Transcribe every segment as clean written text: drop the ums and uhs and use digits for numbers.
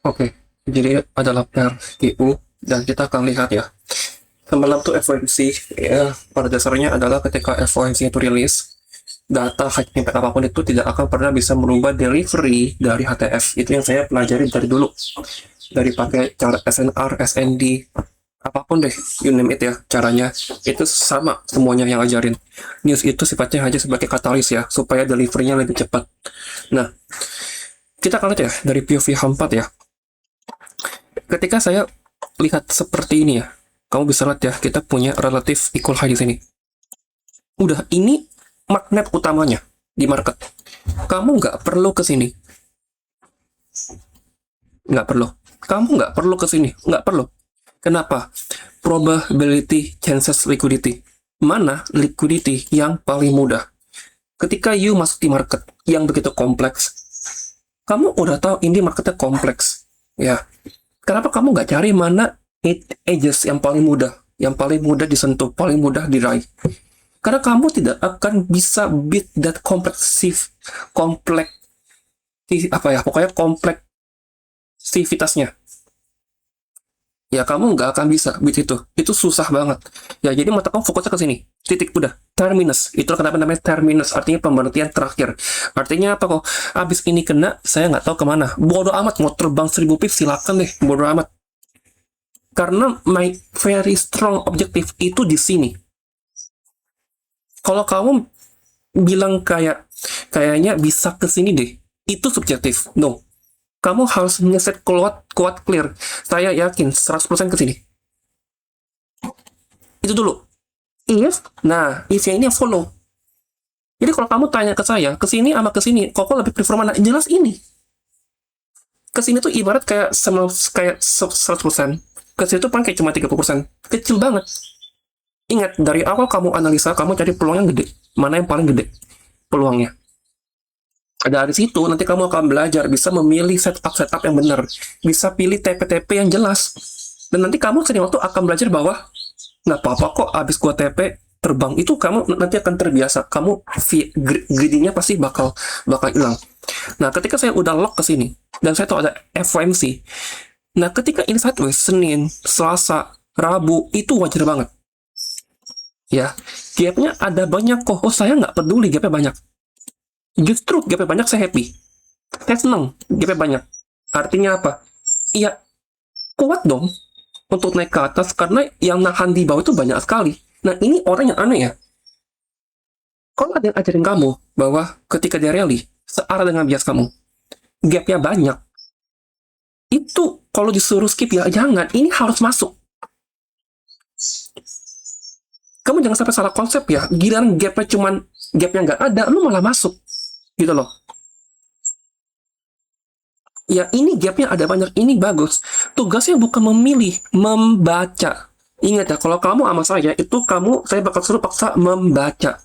Oke, jadi adalah RGU dan kita akan lihat ya. Semalam tuh FOMC ya, pada dasarnya adalah ketika FOMC itu rilis, data high impact apapun itu tidak akan pernah bisa merubah delivery dari HTF. Itu yang saya pelajari dari dulu. Dari pakai cara SNR, SND, apapun deh, you name it ya, caranya. Itu sama semuanya yang ajarin. News itu sifatnya hanya sebagai katalis ya, supaya delivery-nya lebih cepat. Nah, kita akan lihat ya, dari POV H4 ya. Ketika saya lihat seperti ini ya, kamu bisa lihat ya, kita punya relatif equal high di sini. Udah, ini magnet utamanya di market. Kamu nggak perlu ke sini. Nggak perlu. Kamu nggak perlu ke sini. Nggak perlu. Kenapa? Probability, chances, liquidity. Mana liquidity yang paling mudah? Ketika you masuk di market yang begitu kompleks, kamu udah tahu ini marketnya kompleks. Ya, kenapa kamu nggak cari mana edges yang paling mudah, disentuh, paling mudah diraih? Karena kamu tidak akan bisa beat that kompleks, apa ya, pokoknya kompleksivitasnya. Ya kamu nggak akan bisa beat itu susah banget. Ya jadi mata kamu fokusnya ke sini, titik udah, terminus. Itu kenapa namanya terminus, artinya pemberhentian terakhir. Artinya apa kok? Abis ini kena, saya nggak tahu kemana. Bodoh amat, mau terbang 1000 pips silakan deh, bodoh amat. Karena my very strong objective itu di sini. Kalau kamu bilang kayaknya bisa ke sini deh, itu subjektif. No. Kamu harus ngeset kuat clear. Saya yakin 100% ke sini. Itu dulu. If yang ini follow. Jadi kalau kamu tanya ke saya, ke sini sama ke sini, kok lebih prefer mana? Jelas ini. Ke sini tuh ibarat kayak 100%. Ke sini tuh paling kayak cuma 30%. Kecil banget. Ingat, dari awal kamu analisa, kamu cari peluang yang gede. Mana yang paling gede peluangnya. Dari situ nanti kamu akan belajar bisa memilih setup yang benar, bisa pilih TP-TP yang jelas, dan nanti kamu sering waktu akan belajar bahwa nggak apa-apa kok abis gua TP terbang. Itu kamu nanti akan terbiasa, kamu greedy-nya pasti bakal hilang. Nah ketika saya udah lock ke sini dan saya tahu ada FOMC, nah ketika ini sideways Senin, Selasa, Rabu itu wajar banget ya, gapnya ada banyak kok. Oh saya nggak peduli gapnya banyak, justru gapnya banyak saya happy, saya senang gapnya banyak. Artinya apa? Iya, kuat dong untuk naik ke atas karena yang nahan di bawah itu banyak sekali. Nah ini orang yang aneh ya, kalau ada yang ajarin kamu bahwa ketika dia rally searah dengan bias kamu, gapnya banyak, itu kalau disuruh skip ya jangan, ini harus masuk. Kamu jangan sampai salah konsep ya, giliran gapnya nggak ada, lu malah masuk gitu loh. Ya ini gapnya ada banyak, ini bagus. Tugasnya bukan memilih, membaca. Ingat ya, kalau kamu sama saya, itu saya bakal suruh paksa membaca.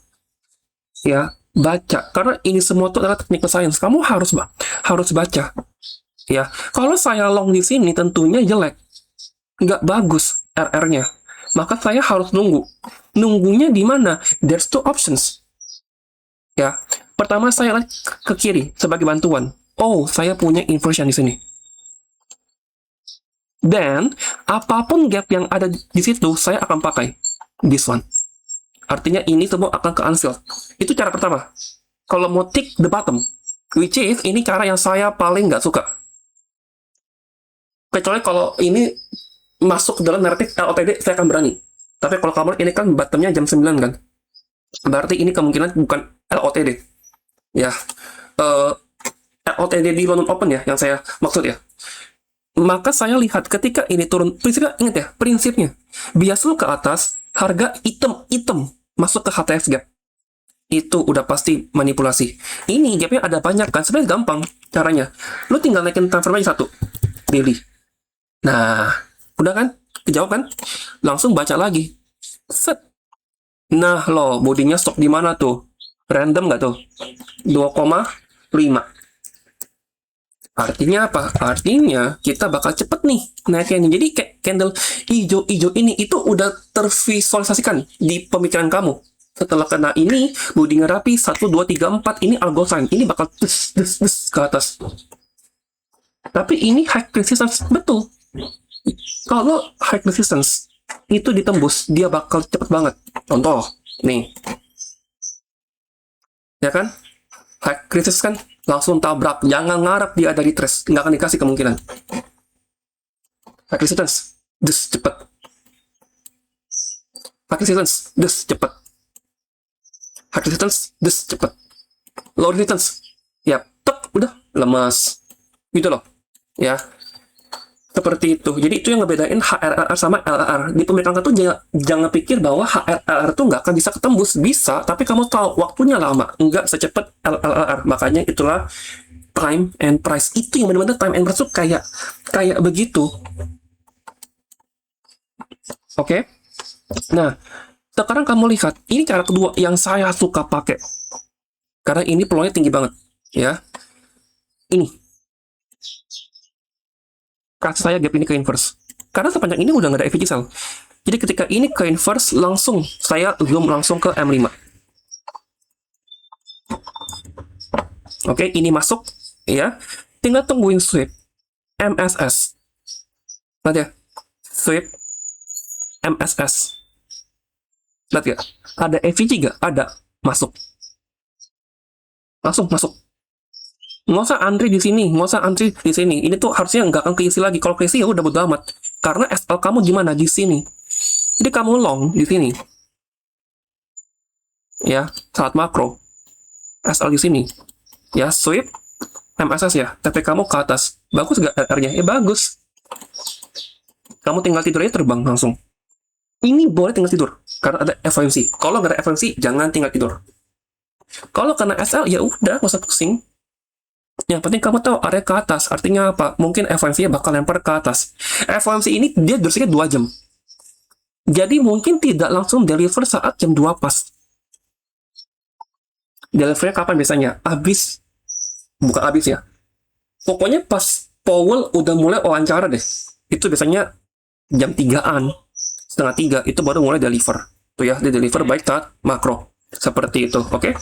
Ya, baca. Karena ini semua itu adalah teknik science. Kamu harus baca. Ya, kalau saya long di sini tentunya jelek. Nggak bagus RR-nya. Maka saya harus nunggu. Nunggunya di mana? There's two options. Ya, pertama saya lihat ke kiri sebagai bantuan. Oh, saya punya inversion di sini. Dan apapun gap yang ada di situ, saya akan pakai this one. Artinya ini semua akan ke unfilled. Itu cara pertama. Kalau mau tick the bottom, which is ini cara yang saya paling nggak suka. Kecuali kalau ini masuk ke dalam naratif LOTD, saya akan berani. Tapi kalau kamu ini kan bottomnya jam 9 kan, berarti ini kemungkinan bukan LOTD. Ya, LOTD di London Open ya, yang saya maksud ya. Maka saya lihat ketika ini turun, prinsipnya ingat ya, prinsipnya bias lu ke atas, harga item masuk ke HTF gap. Itu udah pasti manipulasi. Ini gapnya ada banyak kan, sebenarnya gampang caranya. Lu tinggal naikin time frame aja 1 daily. Nah, udah kan? Kejawab kan? Langsung baca lagi. Set. Nah lo, bodinya stop di mana tuh? Random nggak tuh? 2,5. Artinya apa? Artinya kita bakal cepet nih naiknya. Jadi kayak candle hijau-hijau ini itu udah tervisualisasikan di pemikiran kamu. Setelah kena ini, bodinya rapi, 1, 2, 3, 4, ini algo sign. Ini bakal des ke atas. Tapi ini high resistance, betul. Kalau high resistance itu ditembus, dia bakal cepet banget. Contoh, nih, ya kan? High resistance kan langsung tabrak, jangan ngarep dia ada retrace, nggak akan dikasih kemungkinan. High resistance, cepet. High resistance, cepet. High resistance, cepet. Low resistance, ya, udah lemas, gitu loh, ya. Seperti itu. Jadi itu yang ngebedain HRR sama LRR. Di pemikiran tuh jangan pikir bahwa HRR tuh nggak akan bisa ketembus. Bisa, tapi kamu tahu waktunya lama. Nggak secepat LRR. Makanya itulah time and price. Itu yang benar-benar time and price tuh kayak begitu. Oke? Nah, sekarang kamu lihat. Ini cara kedua yang saya suka pakai. Karena ini peluangnya tinggi banget. Ya. Ini. Kasih saya gap ini ke inverse. Karena sepanjang ini udah nggak ada FVG cell. Jadi ketika ini ke inverse, langsung saya zoom langsung ke M5. Oke, ini masuk, ya. Tinggal tungguin sweep MSS. Lihat ya, sweep MSS. Lihat ya, ada FVG nggak? Ada, masuk. Langsung masuk. Nggak usah antri di sini, nggak usah antri di sini. Ini tuh harusnya nggak akan keisi lagi. Kalau keisi ya udah bodo amat. Karena SL kamu gimana di sini. Jadi kamu long di sini. Ya, saat makro. SL di sini. Ya, sweep MSS ya. TP kamu ke atas. Bagus nggak R-nya? Ya bagus. Kamu tinggal tidur aja terbang langsung. Ini boleh tinggal tidur karena ada FOMC. Kalau nggak ada FOMC, jangan tinggal tidur. Kalau kena SL ya udah, nggak usah pusing. Yang penting kamu tahu area ke atas. Artinya apa? Mungkin FOMC bakal lempar ke atas. FOMC ini dia durasinya 2 jam. Jadi mungkin tidak langsung deliver saat jam 2 pas. Delivernya kapan biasanya? Habis. Bukan habis ya. Pokoknya pas Powell udah mulai wawancara deh. Itu biasanya jam 3-an. Setengah 3 itu baru mulai deliver. Tuh ya, dia deliver baik saat makro. Seperti itu, oke?